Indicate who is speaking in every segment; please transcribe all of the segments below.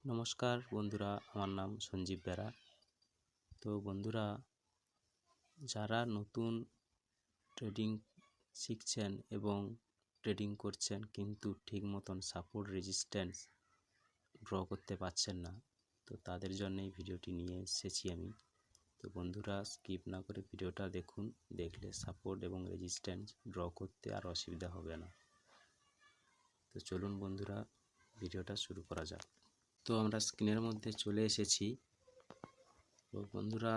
Speaker 1: নমস্কার বন্ধুরা, আমার নাম সঞ্জীব বেরা। তো বন্ধুরা, যারা নতুন ট্রেডিং শিখছেন এবং ট্রেডিং করছেন কিন্তু ঠিক মতন সাপোর্ট রেজিস্ট্যান্স ড্র করতে পারছেন না, তো তাদের জন্য এই ভিডিওটি নিয়ে এসেছি আমি। তো বন্ধুরা, স্কিপ না করে ভিডিওটা দেখুন, দেখলে সাপোর্ট এবং রেজিস্ট্যান্স ড্র করতে আর অসুবিধা হবে না। তো চলুন বন্ধুরা, ভিডিওটা শুরু করা যাক। তো আমরা স্ক্রিনের মধ্যে চলে এসেছি। তো বন্ধুরা,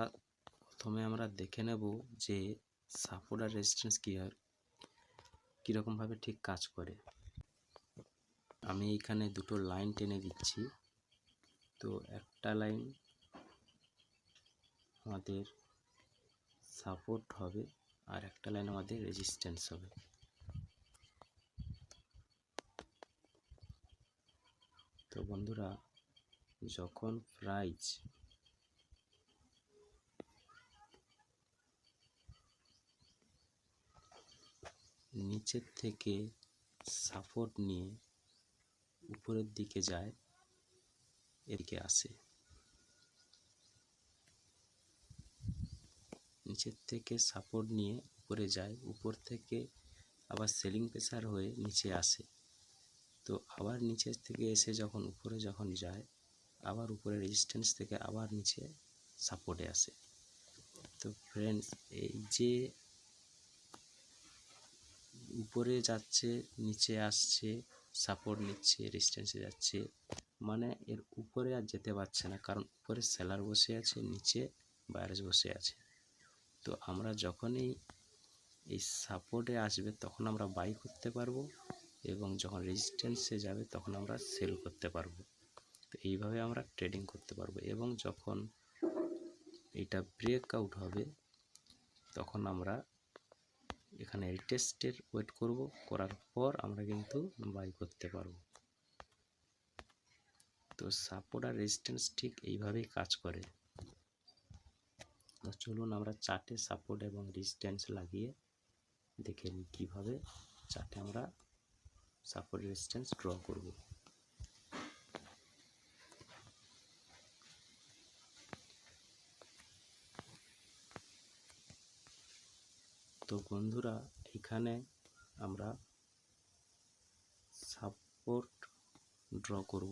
Speaker 1: প্রথমে আমরা দেখে নেব যে সাপোর্ট আর রেজিস্ট্যান্স কীরকমভাবে ঠিক কাজ করে। আমি এইখানে দুটো লাইন টেনে দিচ্ছি। তো একটা লাইন আমাদের সাপোর্ট হবে আর একটা লাইন আমাদের রেজিস্ট্যান্স হবে। তো বন্ধুরা, যখন প্রাইস নিচের থেকে সাপোর্ট নিয়ে উপরের দিকে যায়, এদিকে আসে, নিচের থেকে সাপোর্ট নিয়ে উপরে যায়, উপর থেকে আবার সেলিং প্রেসার হয়ে নিচে আসে। তো আবার নিচের থেকে এসে যখন উপরে যখন যায়, আবার উপরে রেজিস্ট্যান্স থেকে আবার নিচে সাপোর্টে আসে। তো ফ্রেন্ডস, এই যে উপরে যাচ্ছে, নিচে আসছে, সাপোর্ট নিচ্ছে, রেজিস্ট্যান্সে যাচ্ছে, মানে এর উপরে আর যেতে পারছে না, কারণ উপরে সেলার বসে আছে, নিচে বায়ার্স বসে আছে। তো আমরা যখনই এই সাপোর্টে আসবে তখন আমরা বাই করতে পারবো, এবং যখন রেজিস্ট্যান্সে যাবে তখন আমরা সেল করতে পারবো। তো এইভাবে আমরা ট্রেডিং করতে পারবো, এবং যখন এটা ব্রেক আউট হবে তখন আমরা এখানে রিটেস্টের ওয়েট করব, করার পর আমরা কিন্তু বাই করতে পারবো। তো সাপোর্ট আর রেজিস্ট্যান্স ঠিক এইভাবেই কাজ করে। তো চলুন আমরা চার্টে সাপোর্ট এবং রেজিস্ট্যান্স লাগিয়ে দেখে নিই কীভাবে চার্টে আমরা সাপোর্ট রেজিস্ট্যান্স ড্র করব। তো বন্ধুরা, এখানে আমরা সাপোর্ট ড্র করব,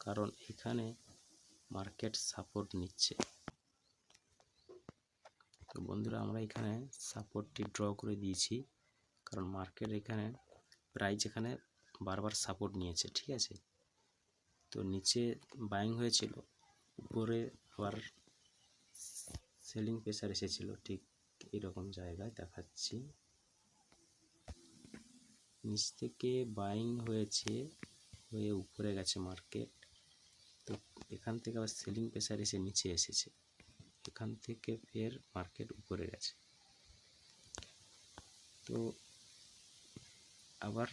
Speaker 1: কারণ এখানে মার্কেট সাপোর্ট নিচ্ছে। তো বন্ধুরা, আমরা এখানে সাপোর্টটি ড্র করে দিয়েছি, কারণ মার্কেট এখানে প্রাইস এখানে বারবার সাপোর্ট নিয়েছে, ঠিক আছে। তো নিচে বাইং হয়েছিল, উপরে আবার সেলিং প্রেসার এসেছিল, ঠিক এরকম জায়গায় দেখাচ্ছি। নিচ থেকে বাইং হয়েছে, হয়ে উপরে গেছে মার্কেট। তো এখান থেকে আবার সেলিং প্রেসার এসে নিচে এসেছে, এখান থেকে ফের মার্কেট উপরে গেছে। তো আবার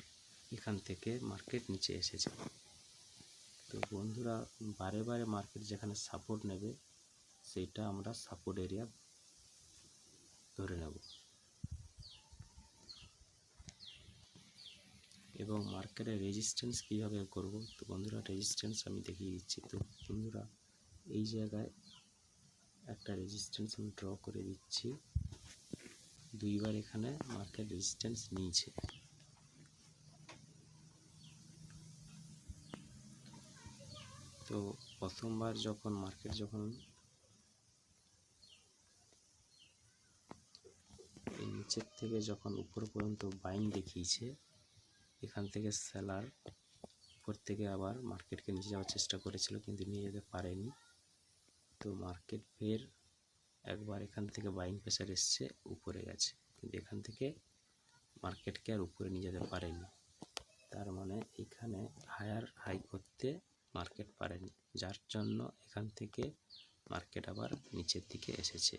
Speaker 1: এখান থেকে মার্কেট নিচে এসেছে। তো বন্ধুরা, বারে বারে মার্কেট যেখানে সাপোর্ট নেবে সেইটা আমরা সাপোর্ট এরিয়া ধরে নেব, এবং মার্কেটের রেজিস্ট্যান্স কীভাবে করব। তো বন্ধুরা, রেজিস্ট্যান্স আমি দেখিয়ে দিচ্ছি। তো বন্ধুরা, এই জায়গায় একটা রেজিস্ট্যান্স আমি ড্র করে দিচ্ছি। দুইবার এখানে মার্কেট রেজিস্ট্যান্স নিয়েছে। তো প্রথমবার যখন মার্কেট যখন এই নিচের থেকে যখন উপর পর্যন্ত বাইং দেখিয়েছে, এখান থেকে সেলার উপর থেকে আবার মার্কেটকে নিচে যাওয়ার চেষ্টা করেছিল, কিন্তু নিয়ে যেতে পারেনি। তো মার্কেট ফের একবার এখান থেকে বাইং প্রেসার এসছে, উপরে গেছে, কিন্তু এখান থেকে মার্কেটকে আর উপরে নিয়ে যেতে পারেনি। তার মানে এখানে হায়ার হাই করতে মার্কেট পারেনি, যার জন্য এখান থেকে মার্কেট আবার নিচের দিকে এসেছে।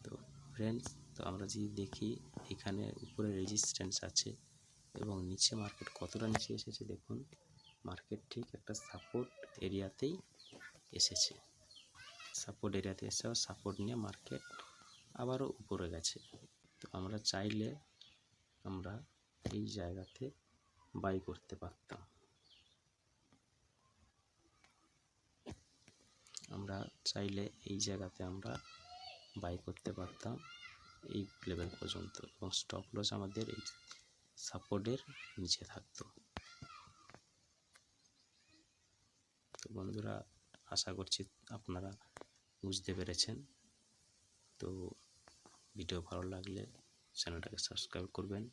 Speaker 1: তো ফ্রেন্ডস, তো আমরা যদি দেখি এখানে উপরে রেজিস্ট্যান্স আছে এবং নিচে মার্কেট কতটা নিচে এসেছে, দেখুন মার্কেট ঠিক একটা সাপোর্ট এরিয়াতেই এসেছে। সাপোর্ট এরিয়াতে এসে সাপোর্ট নিয়ে মার্কেট আবারও উপরে গেছে। তো আমরা চাইলে আমরা এই জায়গাতে বাই করতে পারতাম। আমরা চাইলে এই জায়গাতে আমরা বাই করতে পারতাম এই লেভেল পর্যন্ত, এবং স্টপ লস আমাদের এই সাপোর্টের নিচে থাকতো। তো বন্ধুরা, আশা করছি আপনারা বুঝতে পেরেছেন। তো ভিডিও ভালো লাগলে চ্যানেলটাকে সাবস্ক্রাইব করবেন।